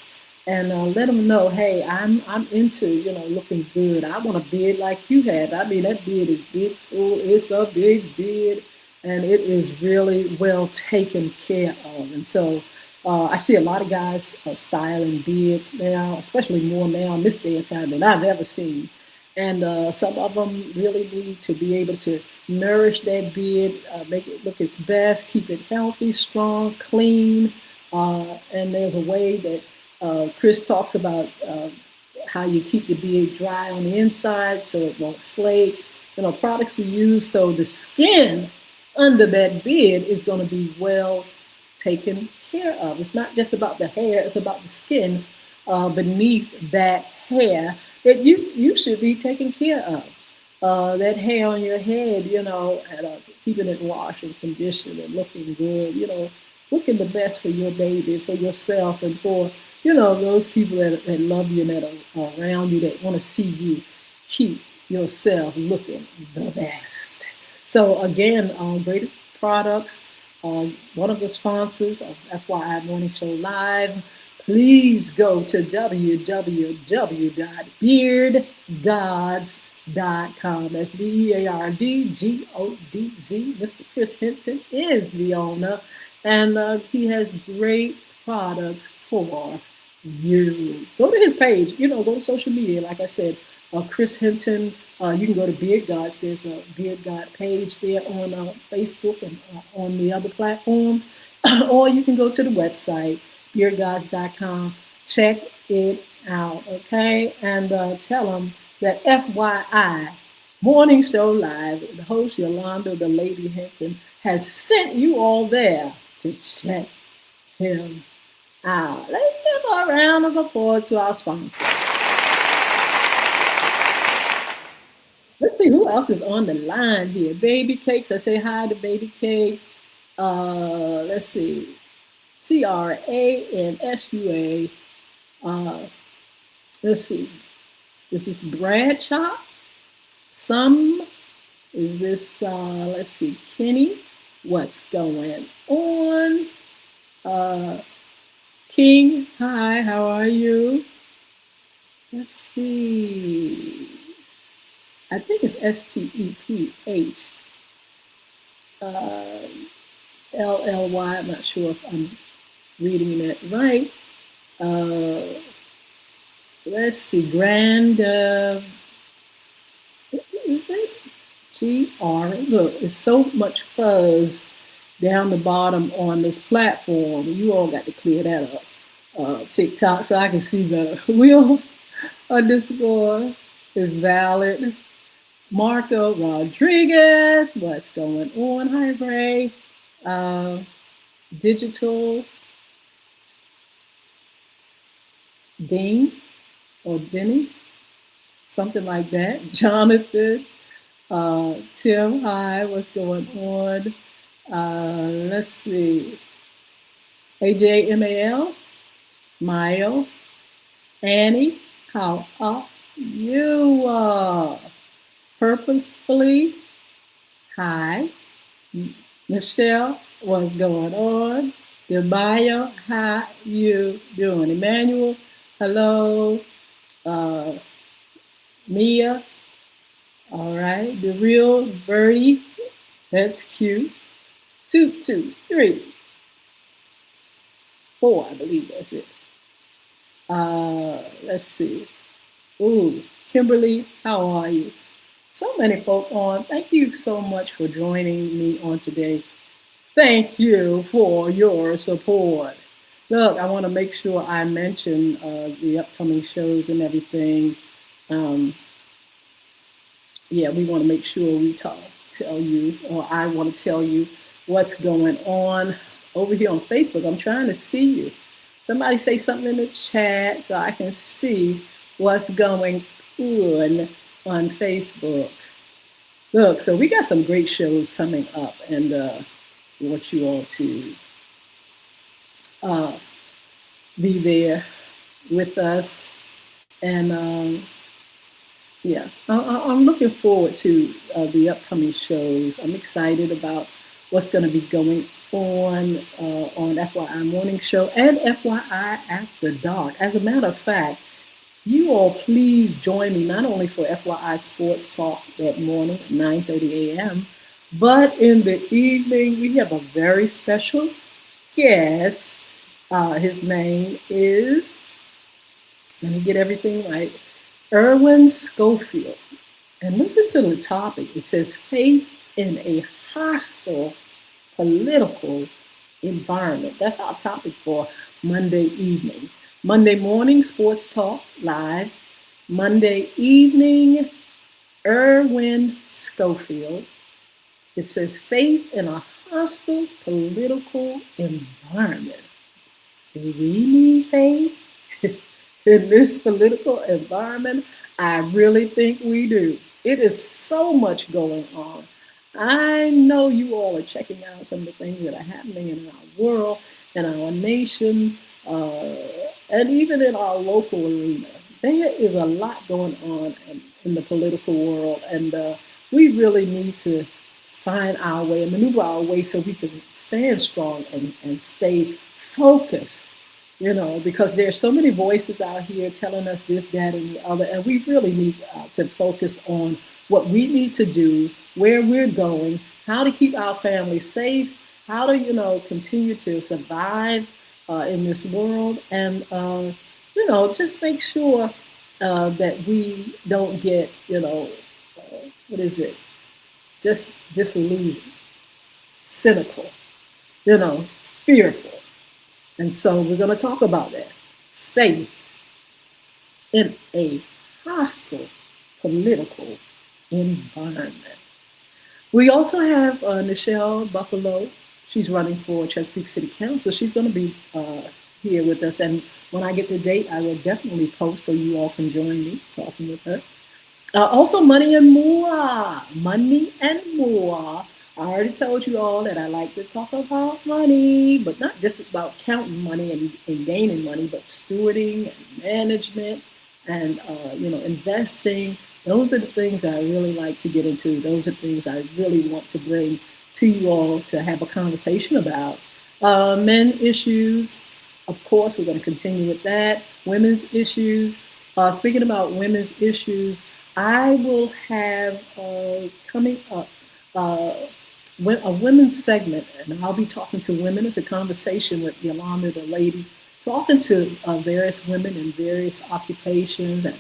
and let him know, hey, I'm into, looking good. I want a beard like you have. I mean, that beard is big. Oh, it's a big beard. And it is really well taken care of. And so I see a lot of guys styling beards now, especially more now in this day and time than I've ever seen. And some of them really need to be able to nourish that beard, make it look its best, keep it healthy, strong, clean. And there's a way that Chris talks about how you keep the beard dry on the inside so it won't flake. Products to use so the skin under that beard is going to be well taken care of. It's not just about the hair, it's about the skin beneath that hair that you should be taking care of. That hair on your head, and keeping it washed and conditioned and looking good, looking the best for your baby, for yourself, and for those people that love you and that are around you that want to see you keep yourself looking the best. So again, great products. One of the sponsors of FYI Morning Show Live. Please go to www.beardgodz.com. That's BEARDGODZ. Mr. Chris Hinton is the owner, and he has great products for you. Go to his page, go to social media, like I said, Chris Hinton. You can go to Beard Gods. There's a Beard God page there on Facebook and on the other platforms. Or you can go to the website, beardgods.com. Check it out, okay? And tell them that FYI Morning Show Live, the host Yolanda, the Lady Hinton, has sent you all there to check him out. Let's give a round of applause to our sponsor. Let's see who else is on the line here. Baby Cakes. I say hi to Baby Cakes. Let's see. TRANSUA. Let's see. Is this Bradshaw? Is this, let's see, Kenny? What's going on? King, hi, how are you? Let's see. I think it's STEPH. LLY. I'm not sure if I'm reading that right. Let's see. Grand. Is it GR? Look, it's so much fuzz down the bottom on this platform. You all got to clear that up. TikTok, so I can see better. Will underscore is valid. Marco Rodriguez, what's going on? Hi, Ray. Digital Dean or Denny, something like that. Jonathan, Tim, hi, what's going on? Let's see. AJMAL, Mayo, Annie, how are you? Purposefully, hi. Michelle, what's going on? Debaya, how you doing? Emmanuel, hello. Mia, all right. The real Birdie, that's cute. 2, 2, 3, 4, I believe that's it. Let's see. Ooh, Kimberly, how are you? So many folk on. Thank you so much for joining me on today. Thank you for your support. Look, I want to make sure I mention the upcoming shows and everything. Yeah, we want to make sure we tell you, or I want to tell you what's going on over here on Facebook. I'm trying to see you. Somebody say something in the chat so I can see what's going on Facebook. Look, so we got some great shows coming up, and we want you all to be there with us. And yeah, I'm looking forward to the upcoming shows. I'm excited about what's going to be going on FYI Morning Show and FYI After Dark. As a matter of fact, you all please join me not only for FYI Sports Talk that morning at 9:30 a.m., but in the evening we have a very special guest. His name is, let me get everything right, Erwin Schofield. And listen to the topic. It says faith in a hostile political environment. That's our topic for Monday evening. Monday morning, Sports Talk Live. Monday evening, Erwin Schofield. It says faith in a hostile political environment. Do we need faith in this political environment? I really think we do. It is so much going on. I know you all are checking out some of the things that are happening in our world, in our nation, uh, and even in our local arena. There is a lot going on in the political world, and we really need to find our way and maneuver our way so we can stand strong and stay focused, because there's so many voices out here telling us this, that, and the other, and we really need to focus on what we need to do, where we're going, how to keep our families safe, how to, continue to survive in this world, and, just make sure that we don't get, what is it, just disillusioned, cynical, you know, fearful. And so we're going to talk about that. Faith in a hostile political environment. We also have Nichelle Buffalo. She's running for Chesapeake City Council. She's going to be here with us. And when I get the date, I will definitely post so you all can join me talking with her. Also, money and more. Money and more. I already told you all that I like to talk about money, but not just about counting money and gaining money, but stewarding and management and investing. Those are the things that I really like to get into. Those are things I really want to bring to you all to have a conversation about. Men issues, of course, we're going to continue with that. Women's issues. Speaking about women's issues, I will have coming up uh, a women's segment, and I'll be talking to women. It's a conversation with Yolanda, the lady, talking to various women in various occupations and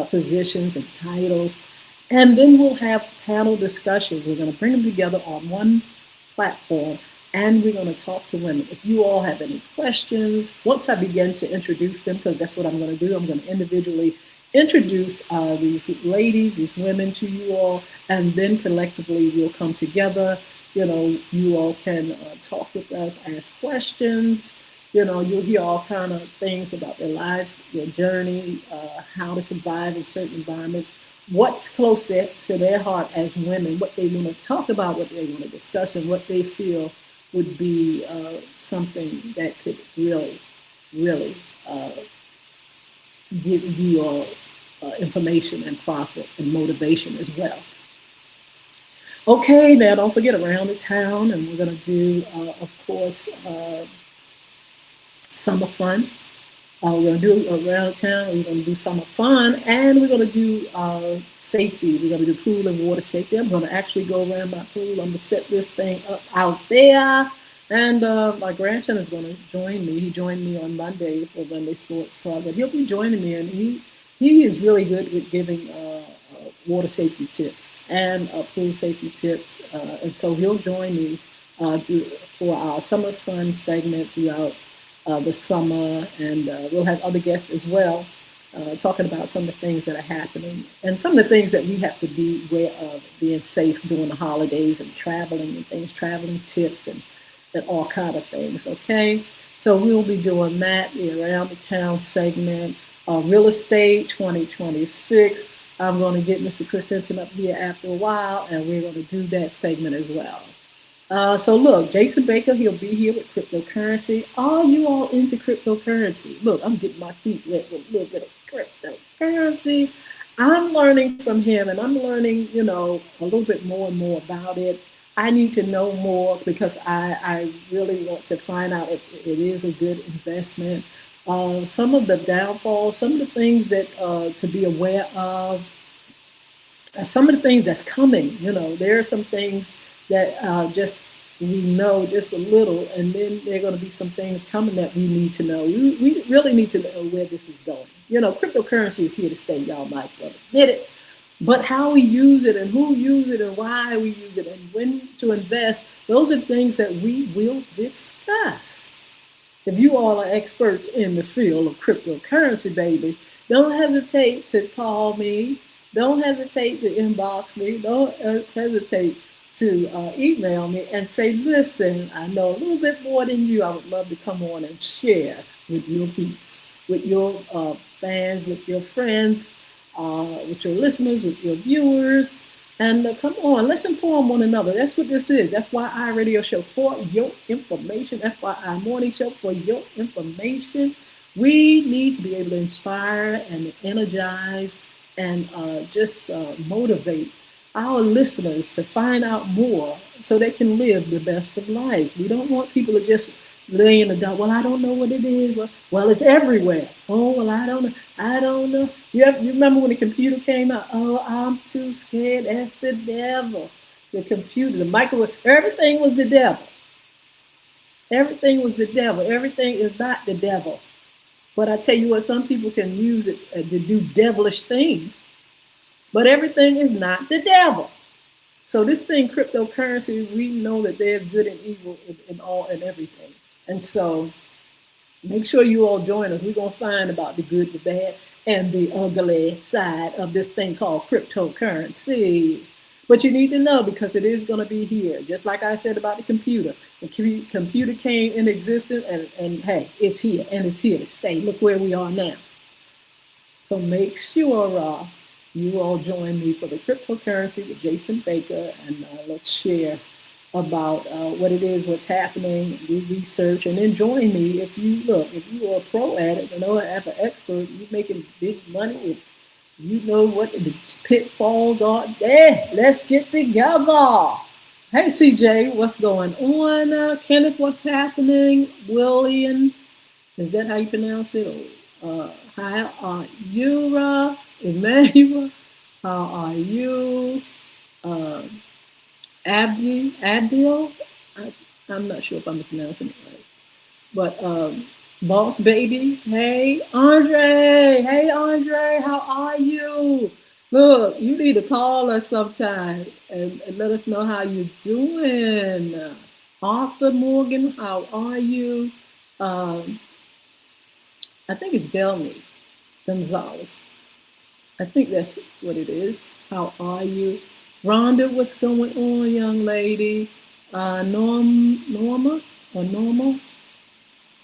positions and titles. And then we'll have panel discussions. We're going to bring them together on one platform, and we're going to talk to women. If you all have any questions, once I begin to introduce them, because that's what I'm going to do, I'm going to individually introduce these ladies, these women to you all, and then collectively we'll come together. You all can talk with us, ask questions. You'll hear all kind of things about their lives, their journey, how to survive in certain environments, what's close to their heart as women, what they want to talk about, what they want to discuss, and what they feel would be something that could really, really give you all information and profit and motivation as well. Okay, now don't forget around the town, and we're going to do, of course, summer fun. We're going to do around town, we're going to do summer fun, and we're going to do safety. We're going to do pool and water safety. I'm going to actually go around my pool. I'm going to set this thing up out there. And my grandson is going to join me. He joined me on Monday for Monday Sports Talk, but he'll be joining me, and he is really good with giving water safety tips and pool safety tips. And so he'll join me for our summer fun segment throughout the summer, and we'll have other guests as well, talking about some of the things that are happening and some of the things that we have to be aware of, being safe during the holidays and traveling and things, traveling tips and all kind of things. Okay, so we'll be doing that, the around the town segment, real estate 2026. I'm going to get Mr. Chris Hinton up here after a while, and we're going to do that segment as well. So look, Jason Baker, he'll be here with cryptocurrency. Are you all into cryptocurrency? Look, I'm getting my feet wet with a little bit of cryptocurrency. I'm learning from him, and I'm learning, a little bit more and more about it. I need to know more because I really want to find out if it is a good investment. Some of the downfalls, some of the things that to be aware of, some of the things that's coming. There are some things that just we know just a little, and then there are going to be some things coming that we need to know. We really need to know where this is going. Cryptocurrency is here to stay. Y'all might as well admit it. But how we use it and who use it and why we use it and when to invest, those are things that we will discuss. If you all are experts in the field of cryptocurrency, baby, don't hesitate to call me. Don't hesitate to inbox me. Don't hesitate to email me and say, listen, I know a little bit more than you. I would love to come on and share with your peeps, with your fans, with your friends, with your listeners, with your viewers. And come on, let's inform one another. That's what this is. FYI Radio Show for your information. FYI Morning Show for your information. We need to be able to inspire and energize and just motivate our listeners to find out more so they can live the best of life. We don't want people to just lay in the dark. Well, I don't know what it is. Well, it's everywhere. Oh, well, I don't know. I don't know. You remember when the computer came out? Oh, I'm too scared. That's the devil. The computer, the microwave, everything was the devil. Everything was the devil. Everything is not the devil. But I tell you what, some people can use it to do devilish things. But everything is not the devil. So this thing, cryptocurrency, we know that there's good and evil in all and everything. And so make sure you all join us. We're going to find about the good, the bad, and the ugly side of this thing called cryptocurrency. But you need to know because it is going to be here. Just like I said about the computer. The computer came in existence and hey, it's here and it's here to stay. Look where we are now. So make sure you all join me for the cryptocurrency with Jason Baker, and let's share about what it is, what's happening, do research, and then join me if you are a pro at it, as an expert, you're making big money, if you know what the pitfalls are, let's get together. Hey, CJ, what's going on? Kenneth, what's happening? William, is that how you pronounce it? How are you, Emmanuel? How are you? Abdil? I'm not sure if I'm pronouncing it right. But Boss Baby, hey Andre, how are you? Look, you need to call us sometime and let us know how you're doing. Arthur Morgan, how are you? I think it's Delmy Gonzalez. I think that's what it is. How are you? Rhonda, what's going on, young lady? Norma or Norma?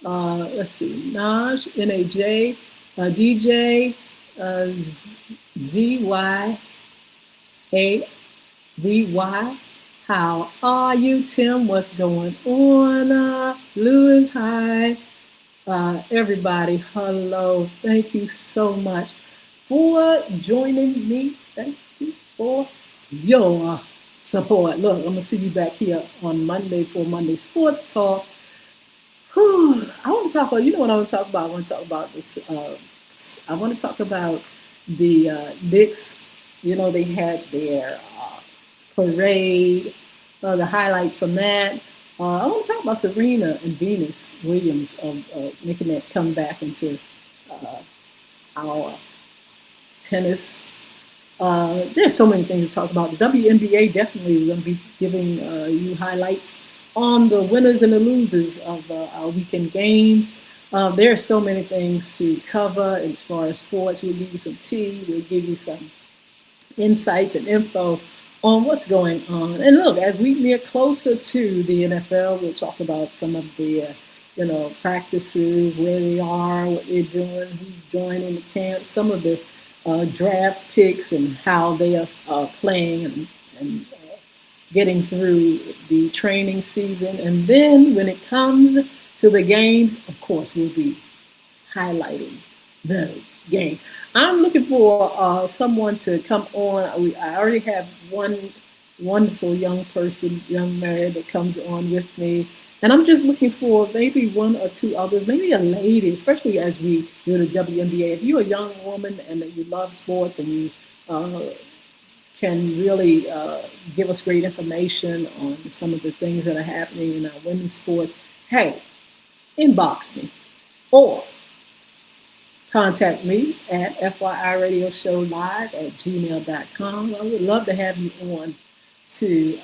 Let's see. Naj, NAJ, DJ, ZYAVY. How are you, Tim? What's going on? Louis, hi. Everybody, hello. Thank you so much for joining me. Thank you for your support. Look, I'm gonna see you back here on Monday for Monday Sports Talk. Whew, I want to talk about. You know what I want to talk about? I want to talk about this. I want to talk about the Knicks. You know, they had their parade. The highlights from that. I want to talk about Serena and Venus Williams making that comeback into our tennis. There's so many things to talk about. The WNBA definitely going to be giving you highlights on the winners and the losers of our weekend games. There are so many things to cover as far as sports. We'll give you some tea. We'll give you some insights and info on what's going on. And look, as we near closer to the NFL, we'll talk about some of the practices, where they are, what they're doing, who's joining the camp, some of the draft picks and how they are playing and getting through the training season. And then when it comes to the games, of course, we'll be highlighting the game. I'm looking for someone to come on. I already have one wonderful young man that comes on with me. And I'm just looking for maybe one or two others, maybe a lady, especially as we do the WNBA. If you're a young woman and you love sports and you can really give us great information on some of the things that are happening in our women's sports, hey, inbox me or contact me at FYIRadiosHowLive@gmail.com. I would love to have you on to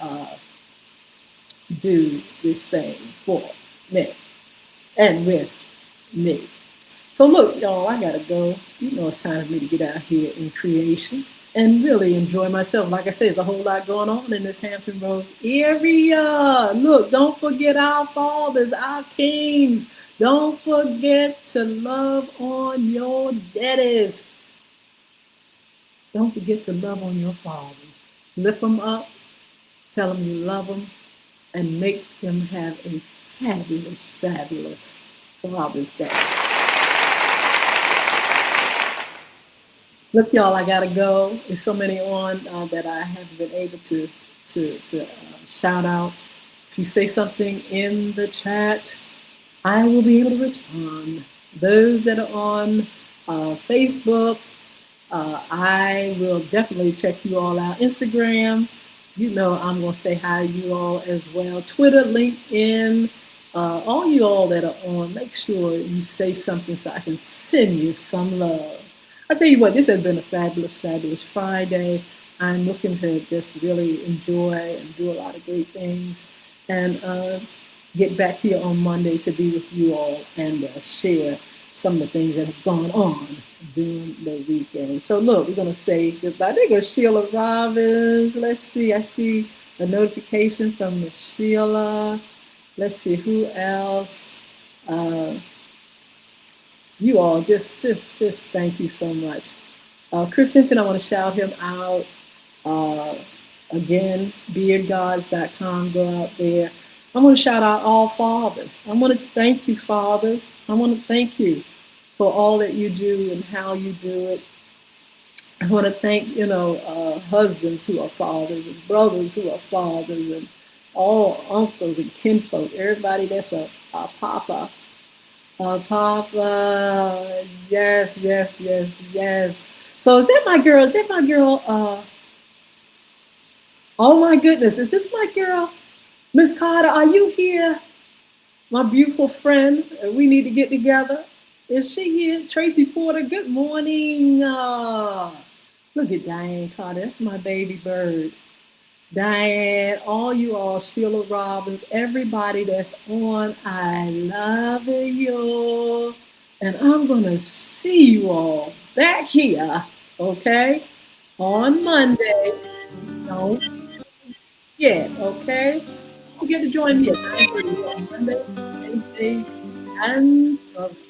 do this thing for me and with me. So look, y'all, I gotta go. You know it's time for me to get out here in creation and really enjoy myself. Like I said, there's a whole lot going on in this Hampton Roads area. Look, don't forget our fathers, our kings, Don't forget to love on your daddies. Don't forget to love on your fathers. Lift them up, tell them you love them, and make them have a fabulous, fabulous Father's Day. Look, y'all, I gotta go. There's so many on that I haven't been able to shout out. If you say something in the chat, I will be able to respond. Those that are on Facebook, I will definitely check you all out. Instagram, you know I'm gonna say hi to you all as well. Twitter, LinkedIn, all you all that are on, make sure you say something so I can send you some love. I tell you what, this has been a fabulous, fabulous Friday. I'm looking to just really enjoy and do a lot of great things, and get back here on Monday to be with you all and share some of the things that have gone on during the weekend. So look, we're gonna say goodbye. There goes Sheila Robbins. Let's see. I see a notification from Miss Sheila. Let's see who else. Uh, you all just thank you so much. Chris Hinton, I want to shout him out. Uh, Again, beardgods.com, go out there. I want to shout out all fathers. I want to thank you, fathers. I want to thank you for all that you do and how you do it. I want to thank, husbands who are fathers and brothers who are fathers and all uncles and kinfolk, everybody that's a papa. A papa. Yes, yes, yes, yes. So is that my girl? Is that my girl? Oh my goodness, is this my girl? Miss Carter, are you here? My beautiful friend. We need to get together. Is she here? Tracy Porter, good morning. Look at Diane Carter. That's my baby bird. Diane, all you all, Sheila Robbins, everybody that's on, I love you. And I'm going to see you all back here, okay, on Monday. Don't forget, okay? Don't forget to join me at 9:30 on Monday, Wednesday, and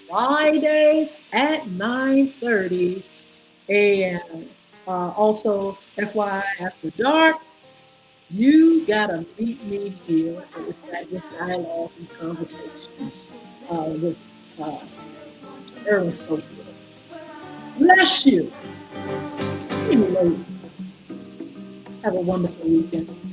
Fridays at 9:30 a.m. Also, FYI, after dark, you gotta meet me here for this dialogue and conversation with uh, Erwin Schofield. Bless you. Anyway, have a wonderful weekend.